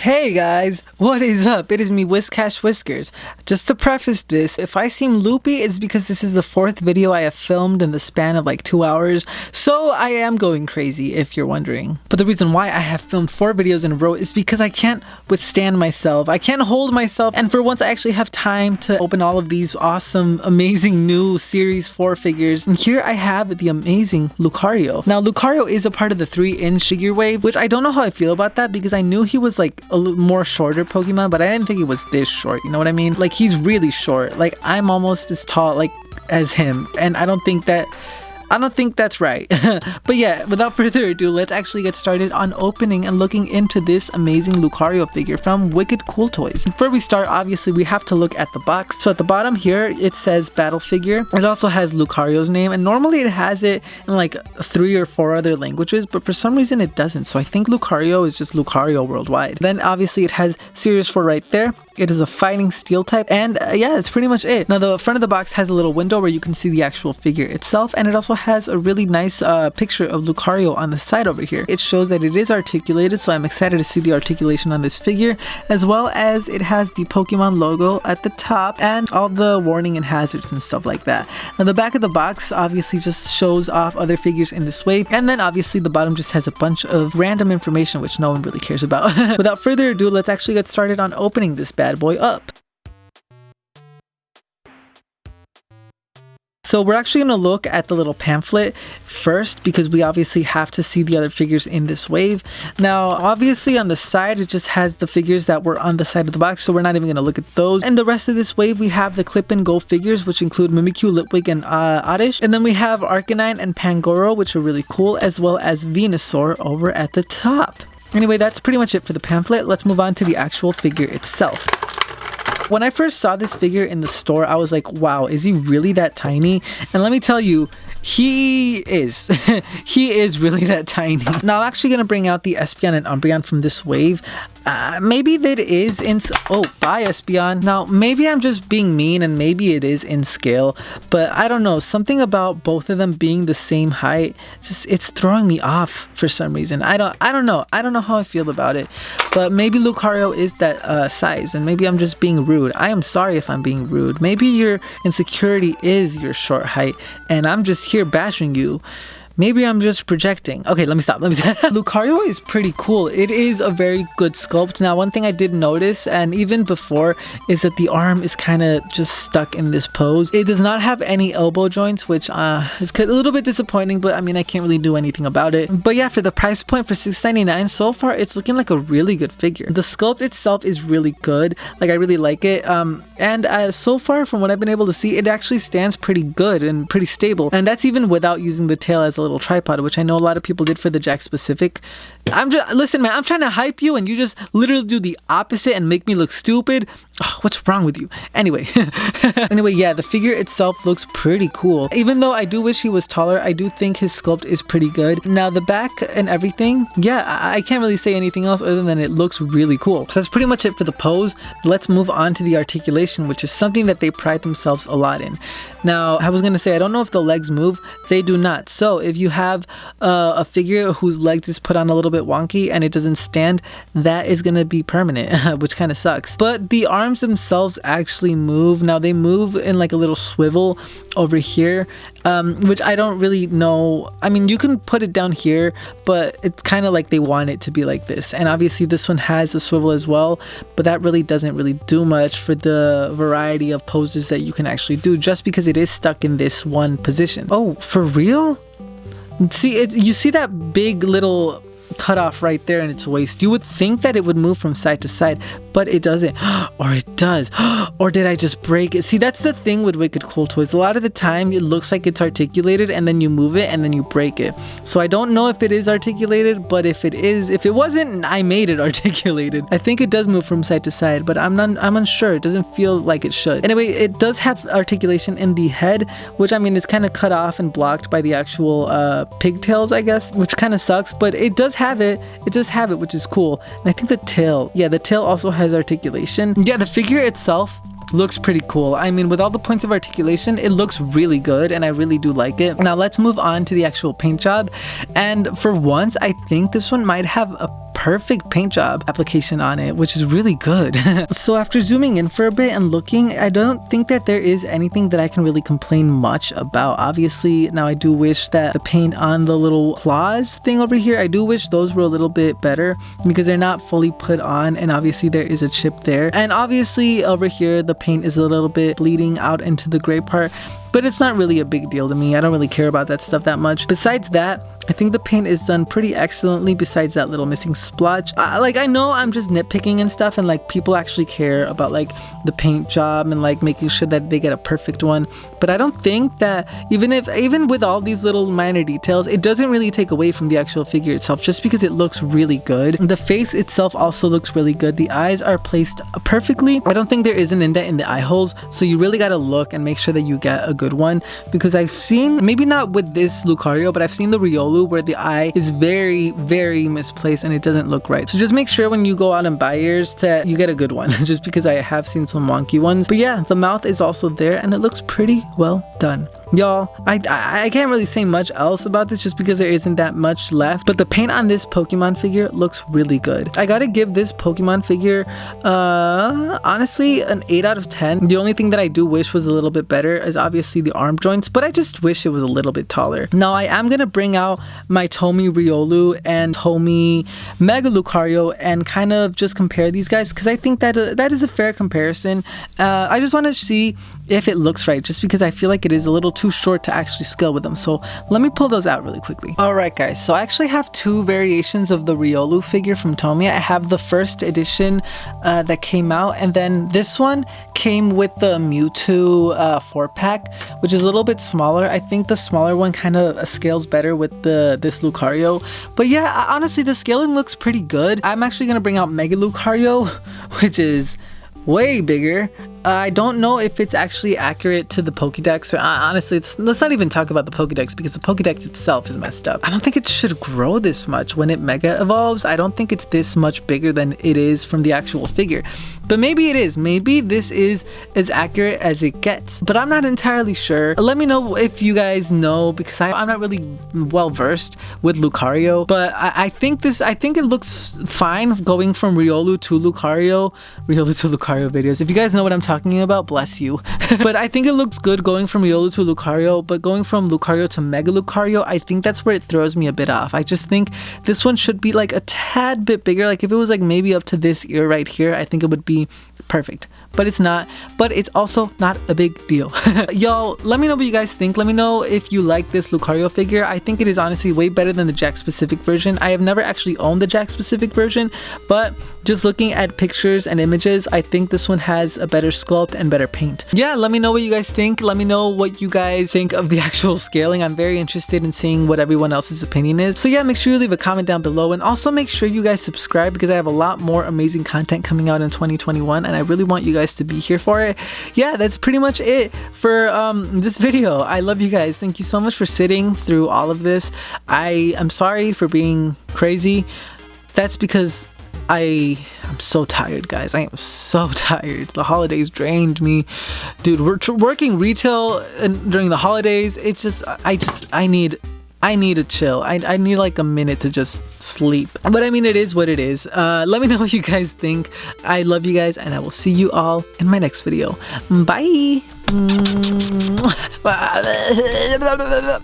Hey guys, what is up? It is me, Whiscash Whiskers. Just to preface this, if I seem loopy, it's because this is the 4th video I have filmed in the span of like 2 hours, so I am going crazy if you're wondering. But the reason why I have filmed 4 videos in a row is because I can't withstand myself. I can't hold myself, and for once I actually have time to open all of these awesome, amazing new Series 4 figures. And here I have the amazing Lucario. Now, Lucario is a part of the 3-inch figure wave, which I don't know how I feel about that because I knew he was like a little more shorter Pokemon, but I didn't think he was this short, you know what I mean? Like, he's really short. Like, I'm almost as tall like as him, and I don't think that's right. But yeah, without further ado, let's actually get started on opening and looking into this amazing Lucario figure from Wicked Cool Toys. And before we start, obviously we have to look at the box. So at the bottom here, it says Battle Figure. It also has Lucario's name, and normally it has it in like 3 or 4 other languages, but for some reason it doesn't. So I think Lucario is just Lucario worldwide. Then obviously it has Series 4 right there. It is a fighting steel type, and yeah, that's pretty much it. Now the front of the box has a little window where you can see the actual figure itself, and it also has a really nice picture of Lucario on the side over here. It shows that it is articulated, so I'm excited to see the articulation on this figure, as well as it has the Pokemon logo at the top and all the warning and hazards and stuff like that. Now the back of the box obviously just shows off other figures in this wave, and then obviously the bottom just has a bunch of random information which no one really cares about. Without further ado, let's actually get started on opening this bad boy up. So we're actually going to look at the little pamphlet first because we obviously have to see the other figures in this wave. Now obviously on the side it just has the figures that were on the side of the box, so we're not even going to look at those. And the rest of this wave we have the clip and go figures, which include Mimikyu, Litwick, and Oddish. And then we have Arcanine and Pangoro, which are really cool, as well as Venusaur over at the top. Anyway, that's pretty much it for the pamphlet. Let's move on to the actual figure itself. When I first saw this figure in the store, I was like, wow, is he really that tiny? And let me tell you, he is. He is really that tiny. Now I'm actually going to bring out the Espeon and Umbreon from this wave. Maybe that is in... Oh, bye Espeon. Now, maybe I'm just being mean and maybe it is in scale, but I don't know. Something about both of them being the same height, just it's throwing me off for some reason. I don't know. I don't know how I feel about it, but maybe Lucario is that size and maybe I'm just being rude. I am sorry if I'm being rude. Maybe your insecurity is your short height and I'm just here bashing you. Maybe I'm just projecting. Okay, let me stop. Lucario is pretty cool. It is a very good sculpt. Now, one thing I did notice, and even before, is that the arm is kind of just stuck in this pose. It does not have any elbow joints, which is a little bit disappointing, but I mean, I can't really do anything about it. But yeah, for the price point for $6.99, so far, it's looking like a really good figure. The sculpt itself is really good. Like, I really like it. And so far, from what I've been able to see, it actually stands pretty good and pretty stable. And that's even without using the tail as a little tripod, which I know a lot of people did for the Jack specific. Listen man, I'm trying to hype you and you just literally do the opposite and make me look stupid. Oh, what's wrong with you? Anyway, yeah, the figure itself looks pretty cool. Even though I do wish he was taller, I do think his sculpt is pretty good. Now the back and everything, yeah, I can't really say anything else other than it looks really cool. So that's pretty much it for the pose. Let's move on to the articulation, which is something that they pride themselves a lot in. Now, I was going to say, I don't know if the legs move. They do not. So if you have a figure whose legs is put on a little bit wonky and it doesn't stand, that is going to be permanent, which kind of sucks. But the arms themselves actually move. Now they move in like a little swivel over here, which I don't really know. I mean, you can put it down here, but it's kind of like they want it to be like this. And obviously this one has a swivel as well, but that really doesn't really do much for the variety of poses that you can actually do, just because it is stuck in this one position. Oh, for real? See, you see that big little cut off right there in its waist. You would think that it would move from side to side, but it doesn't. Or it does. Or did I just break it? See, that's the thing with Wicked Cool Toys. A lot of the time it looks like it's articulated and then you move it and then you break it. So I don't know if it is articulated, but if it wasn't, I made it articulated. I think it does move from side to side, but I'm unsure. It doesn't feel like it should. Anyway, it does have articulation in the head, which I mean is kind of cut off and blocked by the actual pigtails, I guess, which kind of sucks, but it does have it. It does have it, which is cool. And I think the tail, yeah, the tail also has articulation. Yeah, the figure itself looks pretty cool. I mean, with all the points of articulation, it looks really good and I really do like it. Now let's move on to the actual paint job. And for once, I think this one might have a perfect paint job application on it, which is really good. So after zooming in for a bit and looking, I don't think that there is anything that I can really complain much about. Obviously, now I do wish that the paint on the little claws thing over here, I do wish those were a little bit better because they're not fully put on, and obviously there is a chip there. And obviously over here, the paint is a little bit bleeding out into the gray part, but it's not really a big deal to me. I don't really care about that stuff that much. Besides that, I think the paint is done pretty excellently besides that little missing splotch. Like, I know I'm just nitpicking and stuff, and like people actually care about like the paint job and like making sure that they get a perfect one, but I don't think that even with all these little minor details, it doesn't really take away from the actual figure itself, just because it looks really good. The face itself also looks really good. The eyes are placed perfectly. I don't think there is an indent in the eye holes, so you really got to look and make sure that you get a good one, because I've seen, maybe not with this Lucario, but I've seen the Riolu where the eye is very, very misplaced and it doesn't look right. So just make sure when you go out and buy yours that you get a good one, just because I have seen some wonky ones. But yeah, the mouth is also there and it looks pretty well done. Y'all, I can't really say much else about this just because there isn't that much left, but the paint on this Pokemon figure looks really good. I gotta give this Pokemon figure honestly an 8 out of 10. The only thing that I do wish was a little bit better is obviously the arm joints, but I just wish it was a little bit taller. Now I am gonna bring out my Tomy Riolu and Tomy Mega Lucario and kind of just compare these guys, because I think that that is a fair comparison. I just want to see if it looks right, just because I feel like it is a little too short to actually scale with them. So let me pull those out really quickly. Alright guys, so I actually have two variations of the Riolu figure from Tomy. I have the first edition that came out, and then this one came with the Mewtwo 4-pack, which is a little bit smaller. I think the smaller one kind of scales better with this Lucario. But yeah, honestly the scaling looks pretty good. I'm actually going to bring out Mega Lucario, which is way bigger. I don't know if it's actually accurate to the Pokédex, or honestly, let's not even talk about the Pokédex because the Pokédex itself is messed up. I don't think it should grow this much when it Mega evolves. I don't think it's this much bigger than it is from the actual figure. But maybe it is. Maybe this is as accurate as it gets. But I'm not entirely sure. Let me know if you guys know, because I'm not really well versed with Lucario. But I think it looks fine going from Riolu to Lucario. Riolu to Lucario videos. If you guys know what I'm talking about, bless you. But I think it looks good going from Riolu to Lucario. But going from Lucario to Mega Lucario, I think that's where it throws me a bit off. I just think this one should be like a tad bit bigger. Like if it was like maybe up to this ear right here, I think it would be perfect. But it's not. But it's also not a big deal. Y'all, let me know what you guys think. Let me know if you like this Lucario figure. I think it is honestly way better than the Jack specific version. I have never actually owned the Jack specific version, but just looking at pictures and images, I think this one has a better sculpt and better paint. Yeah, let me know what you guys think. Let me know what you guys think of the actual scaling. I'm very interested in seeing what everyone else's opinion is. So yeah, make sure you leave a comment down below, and also make sure you guys subscribe because I have a lot more amazing content coming out in 2021 and I really want you guys to be here for it. Yeah, that's pretty much it for this video. I love you guys. Thank you so much for sitting through all of this. I am sorry for being crazy. That's because I'm so tired, guys. I am so tired. The holidays drained me. Dude, working retail during the holidays, it's just, I need to chill. I need like a minute to just sleep. But I mean, it is what it is. Let me know what you guys think. I love you guys, and I will see you all in my next video. Bye.